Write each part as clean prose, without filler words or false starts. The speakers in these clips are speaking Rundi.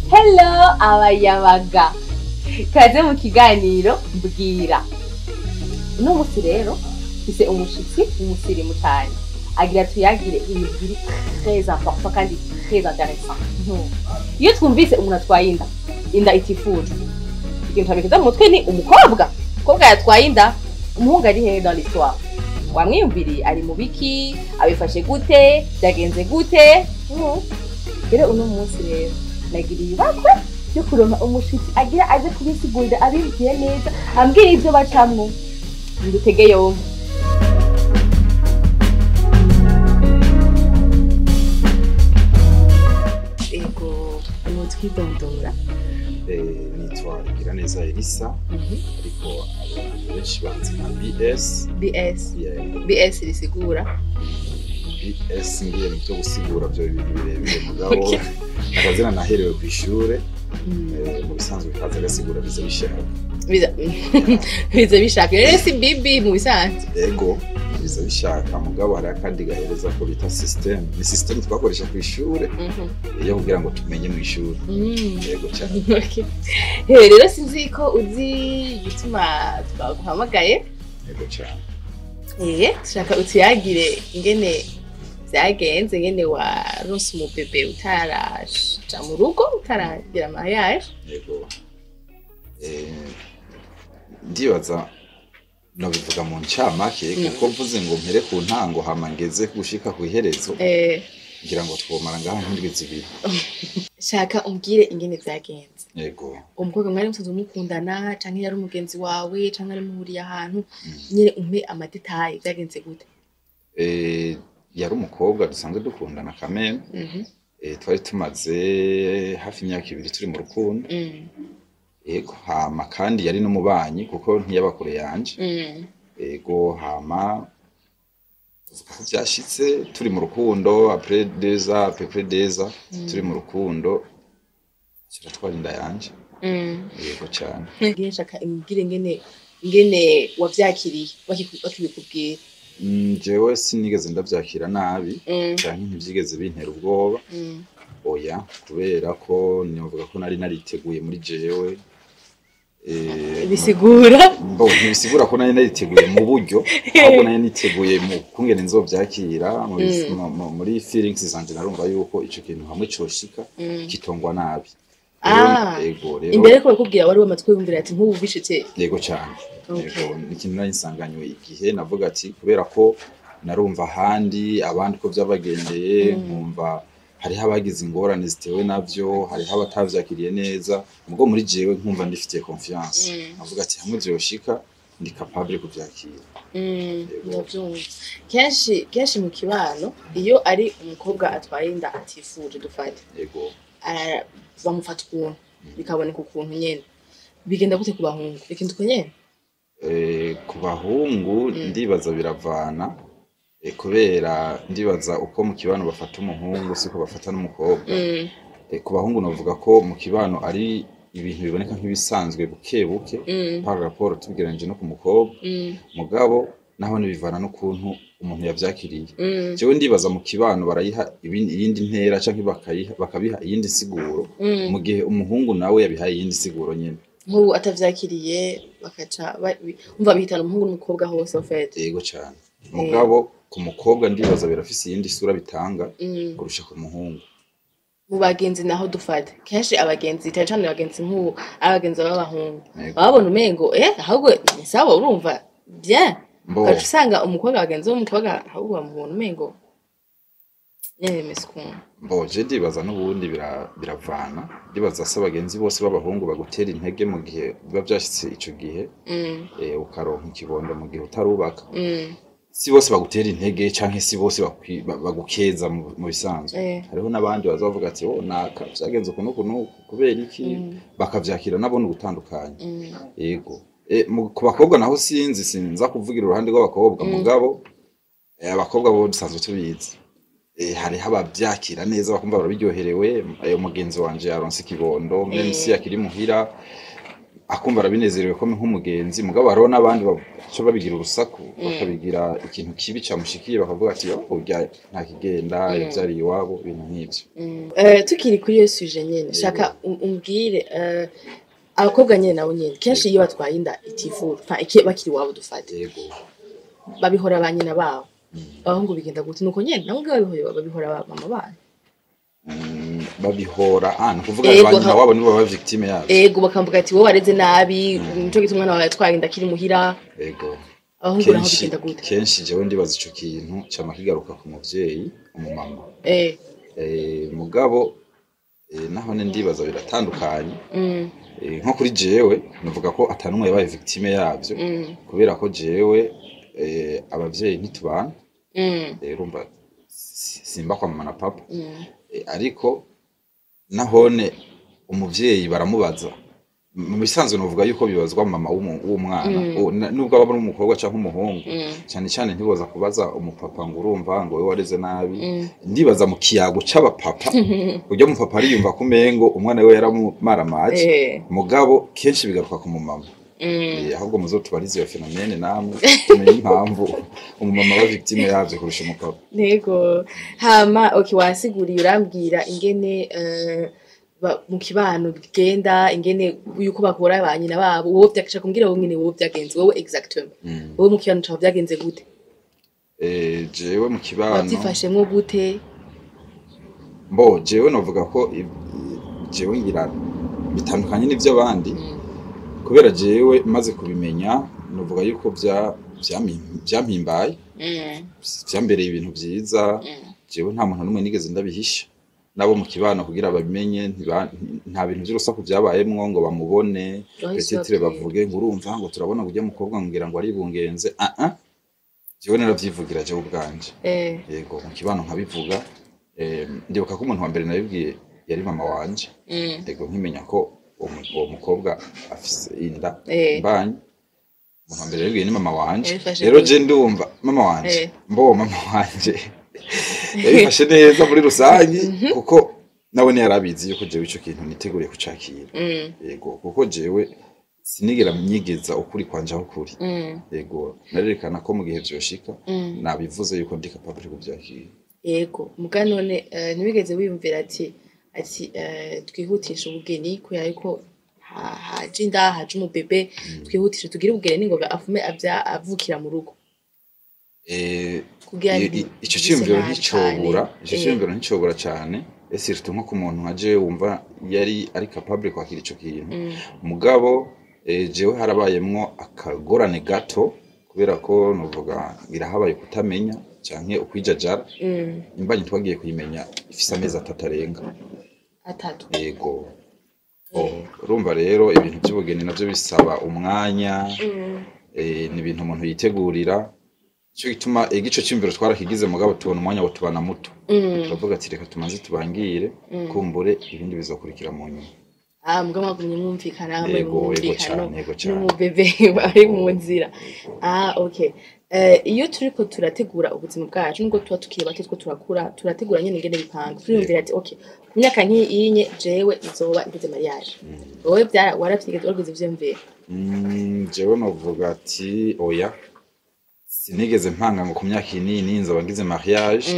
Hello abayabaga, kaze mu kiganiro mbwira. Uno musi rero ise umushitsi umusiri mutanye agira tuyagire ibintu biri très important kandi très intéressant. Iyo twumvise umuntu atwaye inda itifujwe, ikintu tabikeza mu mutwe ni umukobwa yatwaye inda. Umuhungu ari hehe dans l'histoire? Wamwiyumviriye ari mu biki? Abifashe gute? Byagenze gute? Rero uno munsi rero nagiriye ibakwe yo kuronka umushitsi agira aje kubisigurira abibwiye neza, ambwira ivyo bacamwo. Ndutege yombi. Ego twidondora. Nitwa Igiraneza Elisa, ariko abantu benshi banzi nka BS risigura BS ngiye mu byo gusigura byo ibintu birebire mugabo nakazina naherewe ku ishure mu bisanzwe kaza gasigura bize bishaka bishaka rero si bibi mu bisanzwe. Ego bize bishaka mugabo hari akandi gahereza ko bita system, ni system twakoresha ku ishure yo kugira ngo tumenye mu ishure. Ego cyane. Rero sinzi ko uzi gituma twaguhamagaye. Ego cyane. Shaka utiyagire ingene vyagenze, ingene waronse umubebe utaraja mu rugo, utaragira mariage. Yego. Ndibaza no bivuga mu ncamake kuko mvuze ngo mpere ku ntango hama ngeze gushika ku iherezo. Ngira ngo twomara ngaha nk'indwi zibiri. Shaka umbwire ingene vyagenze. Yego. Umukobwa mwari musanzwe mukundana canke yari umugenzi wawe canke ari muhuriye ahantu, nyene umpe amadetaye vyagenze gute? Yari umukobwa dusanzwe dukundana kameme. Twari tumaze hafi imyaka 2 turi mu rukundo. Ego hama kandi yari n'umubanyi kuko ntiyaba kure yanje. Ego hama vyashitse turi mu rukundo après 2 ans, peu près 2 ans turi mu rukundo kiratwara inda yanje. Yego cyane. Ngiye shaka imbwire ingene wavyakiriye bakibikubwira. Jewe sinigeze ndavyakira nabi cyane ntivyigeze bintera ubwoba. Oya kubera ko nivuga ko nari nariteguye muri jewe. Bisigura ntibisigura ko nari nariteguye mu buryo ahubwo nari niteguye mu kungene nzovyakira muri feelings zanje. Narumva yuko ico kintu hamwe coshika kitongwa nabi. Ego rero imbere ko bakubwira wari wamatwe yumvira ati nkubu bishitse. Yego cyane. Ego ikintu nari nsanganywe igihe navuga ati kubera ko narumva handi abandi ko vyabagendeye, nkumva hariho abagize ingorane zitewe navyo, hariho abatavyakiriye neza, ubwo muri jewe nkumva ndifitiye confiance. Navuga ati hamwe vyoshika ndi capable kuvyakira. Ndavyumva. Kenshi mu kibano iyo ari umukobwa atwaye inda atifuje dufate. Yego. Bamufata ukuntu bikaboneka ukuntu nyene. Bigenda gute ku bahungu? Bigenda uko nyene? Ku bahungu ndibaza biravana. Kubera ndibaza uko mu kibano bafata umuhungu siko bafata n'umukobwa. Ku bahungu navuga ko mu kibano ari ibintu biboneka nk'ibisanzwe buke par rapport tubigeranje no ku mukobwa. Mugabo naho nibivana n'ukuntu umuntu yavyakiriye. Jewe ndibaza mu kibano barayiha iyindi ntera canke bakabiha iyindi siguro mu gihe umuhungu nawe yabihaye iyindi siguro nyene. Nk'ubu atavyakiriye bakaca umva bihitana umuhungu n'umukobwa hose ofete. Yego cyane. Mugabo ku mukobwa ndibaza birafise iyindi sura bitanga kurusha ku muhungu. Mu bagenzi naho dufate kenshi abagenzi cyane abagenzi nk'ubu abagenzi b'abahungu babona umengo ahubwo ni sawa urumva bien. Kacu usanga umukobwa abagenzi w'umukobwa ahubwo bamubona umengo mesukun. Je ndibaza n'ubundi biravana. Ndibaza se abagenzi bose b'abahungu bagutera intege mu gihe biba byashitse ico gihe ukaronka ikibondo mu gihe utarubaka. Si bose bagutera intege canke si bose bagukeza mu bisanzwe. Hariho nabandi bazavuga ati naka vyagenze ukuntu kubera iki bakavyakira nabone ubutandukanye. Yego. Ku bakobwa naho sinza kuvugira uruhande rw'abakobwa mugabo abakobwa bo dusanzwe tubizi. Hari abavyakira neza bakumva barabiryoherewe. Mugenzi wanje yaronse ikibondo même si yakiri muhira akumva arabinezerewe ko nk'umugenzi mugabo hariho n'abandi baca babigira urusaku bakabigira ikintu kibi camushikiye bakavuga ati urya nta kigenda yavyari iwabo ibintu nk'ivyo. Tukiri kuri iyo suje nyene shaka umbwire abakobwa nyene nabo nyene kenshi iyo batwaye inda itifujwe bakiri iwabo dufate babihora ba nyina babo abahungu bigenda gute nuko nyene nabo babihora mama babo babihora nukuvuga abanyina wabo nibo baba victime yabo bakamvuga ati wowe wareze nabi nico gituma umwana wawe yatwaye inda kiri muhira abahungu naho bigenda gute kenshi jewe ndibaza ico kintu cama kigaruka ku muvyeyi umumama mugabo naho ndibaza biratandukanye nko kuri jewe navuga ko atanumwe yabaye victime yavyo kubera ko jewe abavyeyi ntitubana urumva simba kwa mama na papa ariko nahone umuvyeyi baramubaza mu bisanzwe novuga yuko bibazwa mama w'umwana nubwo aba ari umukobwa canke umuhungu cyane cyane ntiboza kubaza umupapa ngo urumva ngo wewe wareze nabi ndibaza mu kiyago c'abapapa uryo mupapa ariyumva ko umengo umwana we yaramumaramaje mugabo kenshi bigaruka ku mumama ahubwo muzotubarize iyo fenomene namwe tumenye impamvu umumama aba victime yavyo kurusha umupapa. Nego hama wasiguriye urambwira ingene mu kibano bigenda ingene yuko bakora abanyina babo wowe byakisha kumbwira wowe nyine wowe byagenze wowe exactement wowe mu kibano cyawe byagenze gute? Jewe mu kibano wabyifashemwo gute? Jewe novuga ko jewe ngira bitandukanye n'ivyo abandi kubera jewe maze kubimenya novuga yuko vyampimbaye vyambereye ibintu vyiza jewe nta muntu numwe nigeze ndabihisha nabo mu kibano kugira babimenye nta bintu vy'urusaku vyabayemwo ngo bamubone petitire bavuge ngo urumva ngo turabona gujya mukobwa ngira ngo ari bungenze jewe naravyivugira jewe ubwanje yego mu kibano nkabivuga ndibuka ko umuntu wa mbere nabibwiye yari mama wanje yego nkimenya ko uwo mukobwa afise inda mbanye umuntu wa mbere yabwiye ni mama wanje rero je ndumva mama wanje mama wanje yabifashe neza muri rusangi kuko nawe yarabizi yuko jewe ico kintu niteguriye kucakira yego kuko jewe sinigera myigeza ukuri kwanje aho kuri yego narerekana ko mu gihe vyoshika nabivuze yuko ndi capable kuvyakira yego muga none ntibigeze wiyumvira ati twihutisha ubugeni kubera yuko haje inda haje umubebe twihutisha tugire ubugeni ngo afume avukira mu rugo ico cyumviro nticobura cyane surtout nko ku muntu nkaje wumva yari ari capable kwakira ico kintu mugabo jewe harabayemwo akagorane gato kubera ko novuga birahabaye kutamenya canke ukwijajara imbanye twagiye kuyimenya ifise amezi 3 arenga yego urumva rero ibintu by'ubugeni navyo bisaba umwanya ni ibintu umuntu yitegurira cyo gituma igico cy'imbere twarakigize mugabo tubona umwanya wo tubana muto turavuga ati reka tumanze tubangire kumbure ibindi bizokurikira mu nyuma mbwa mwagumye mwumvikana hamwe n'umubebe bari mu nzira okay iyo turiko turategura ubuzima bwacu nubwo tuba tukiri bato two turakura turategura nyene ingene bipanga turiyumvira ati okay ku myaka nk'iyinye jewe izoba igize mariage wowe waravyigeze warigeze vyumvira? Jewe novuga ati oya sinigeze mpanga ngo ku myaka inini nzoba ngize mariage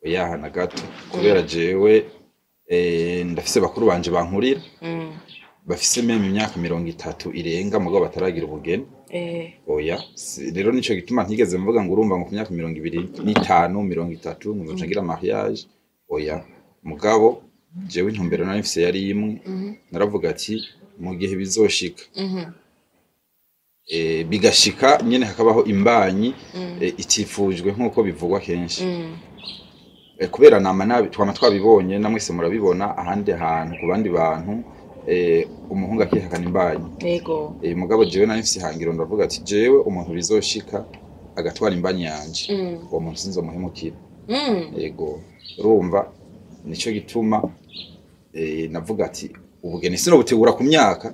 oya na gato kubera jewe ndafise bakuru banje bankurira bafise meme imyaka 30 irenga mugabo bataragira ubugeni oya rero nico gituma ntigeze mvuga ngo urumva ngo ku myaka 25 30 ngo nzogira mariage oya mugabo jewe intumbero nari mfise yari imwe naravuga ati mu gihe bizoshika bigashika nyene hakabaho imbanyi itifujwe nkuko bivugwa kenshi kubera nama nabi twama twabibonye namwese murabibona ahandi hantu ku bandi bantu umuhungu akihakana imbanyi yego mugabo jewe nari mfise ihangiro ndavuga ati jewe umuntu bizoshika agatwara imbanyi yanje uwo muntu sinzomuhemukira yego urumva nico gituma navuga ati ubugeni sino butegura ku myaka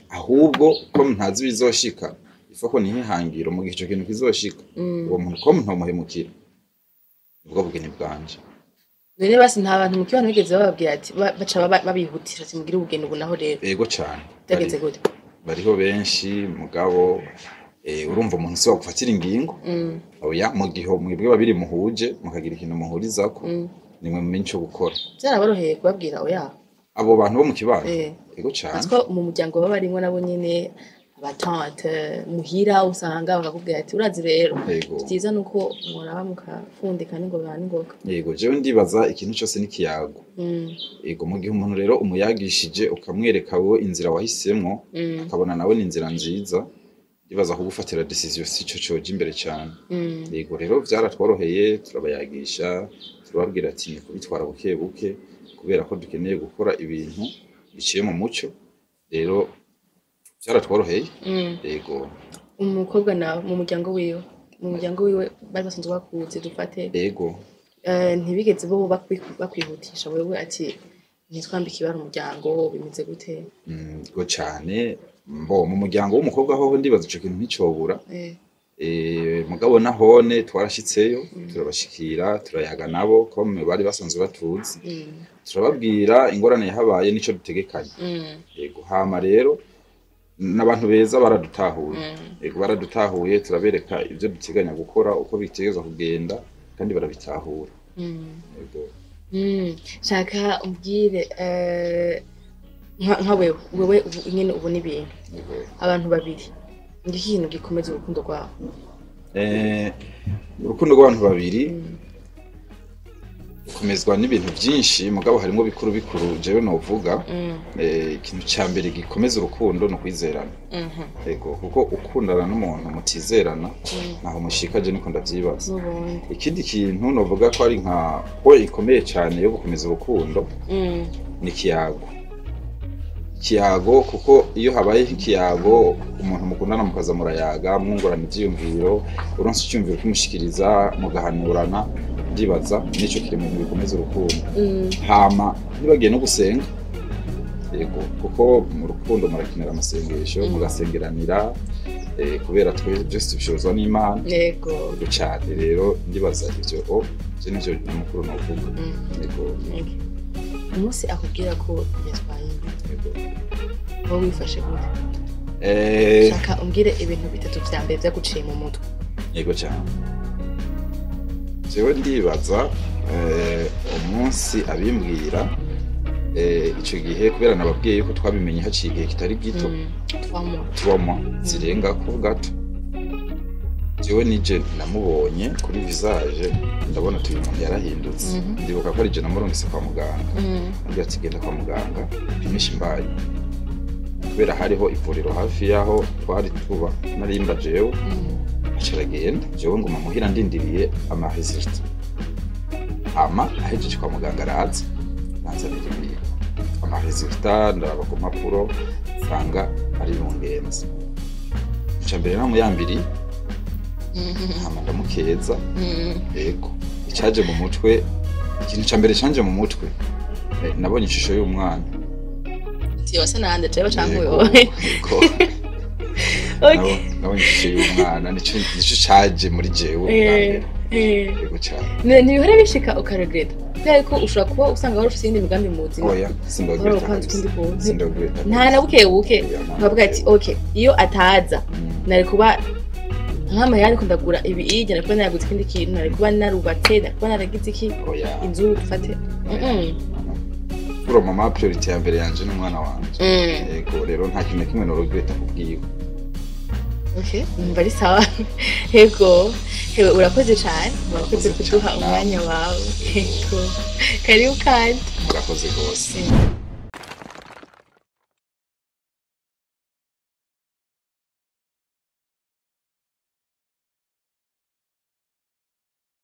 ahubwo ko ntazi bizoshika ifako ni ihangiro mu gihe cyo kintu kizoshika uwo muntu ko ntamuhemukira ubwo bugeni bwanje none basi nta bantu mu kibano bigeze bababwira ati baca babihutisha ati mugire ubugeni ubu naho rero yego cyane byageze gute bariho benshi mugabo urumva umuntu si wagufatira ingingo oya mu gihe mwebwe babiri muhuje mukagira ikintu muhurizako nimwe mu minsi yo gukora byaraboroheye kubabwira oya abo bantu bo mu kibano yego cyane atwo mu muryango baba barimwo nabo nyene abatante muhira usanga bakakubwira ati urazi rero byiza nuko muraba mukafundika n'ingoga n'ingoga yego jewe ndibaza ikintu cyose n'ikiyago yego mu gihe umuntu rero umuyagishije ukamwereka wowe inzira wahisemwo akabona nawe ni inzira nziza ndibaza kugufatira decision sico coje imbere cyane yego rero vyaratworoheye turabayagisha turababwira ati kubitwara buke buke kubera ko dukeneye gukora ibintu biciye mu muco rero vyaratworoheye yego umukobwa na mu muryango wiwe bari basanzwe bakuze dufate yego ntibigeze bo bakwihutisha wewe ati nitwambika ibara umuryango bimeze gute go cyane mu muryango w'umukobwa ho ndibaza ico kintu nticobura mugabo nahone twarashitseyo turabashikira turayaga nabo ko bari basanzwe batuzi turababwira ingorane yahabaye nico dutegekanye yego hama rero n'abantu beza baradutahuye yego baradutahuye turabereka ivyo duteganya gukora uko bitegezwa kugenda kandi barabitahura yego shaka umbwire nka wewe nyene ubona ibintu abantu babiri ndi ikintu gikomeza urukundo rwabo urukundo rw'abantu babiri komezwa n'ibintu byinshi mugabo harimo bikuru jewe novuga ikintu cya mbere gikomeza urukundo no kwizerana yego kuko ukundana n'umuntu mutizerana naho mushikaje niko ndavyibaza ikindi kintu novuga ko ari nka ikomeye cyane yo gukomeza urukundo ni kiyago kuko iyo habaye ikiyago umuntu mukundana mukaza murayaga mwungurana ivyiyumviro uronse icyumviro kumushikiriza mugahanurana ndibaza nico kiri mu bikomeza urukundo hama nibagiye no gusenga yego kuko mu rukundo murakinira amasengesho mugasengeranira kubera twe just bishozwa n'Imana yego cyane rero ndibaza ivyo je nivyo mukuru novuga yego umunsi akubwira ko yatwaye wowe wifashe gute shaka umbwire ibintu bitatu vya mbere vyaguciye mu mutwe yego cyane jewe ndibaza umunsi abimbwira ico gihe kubera nababwiye yuko twabimenye haciye igihe kitari gito twamo zirenga ko gato jewe nije namubonye kuri visage ndabona tuyu muntu yarahindutse ndibuka ko ari je namurungise kwa muganga agiye ati genda kwa muganga pimisha imbaye kubera hariho ivuriro hafi yaho twari tuba narimba jewe aciragenda jewe nguma muhira ndindiriye amaresult ama ahejeje kwa muganga araza nanzanira ibiri amaresult ndaraba ku mpapuro nsanga ari mungenzi icambere namuyambiri hama ndamukeza yego icaje mu mutwe ikintu cambere canje mu mutwe nabonye ishusho y'umwana wasa nande jewe canke wewe okay nabonye ishusho y'umwana nico caje muri jewe yego cyane ntibihora bishika ukaregreta kubera ko ushobora kuba usanga wari ufite iyindi migambi mu buzima oya sindogreta nta na buke bavuga ati okay iyo ataza nari kuba nkama yari kundagura ibi ijya nari kuba naraguze ikindi kintu nari kuba narubatse nari kuba naragize iki inzu dufate Kuro mama priority ya mbere yanje n'umwana wanje yego rero nta kintu kimwe no regreta kubwiwe okay numva ari sawa yego hewe urakoze cyane urakoze kuduha umwanya wawe yego karibu kandi urakoze rwose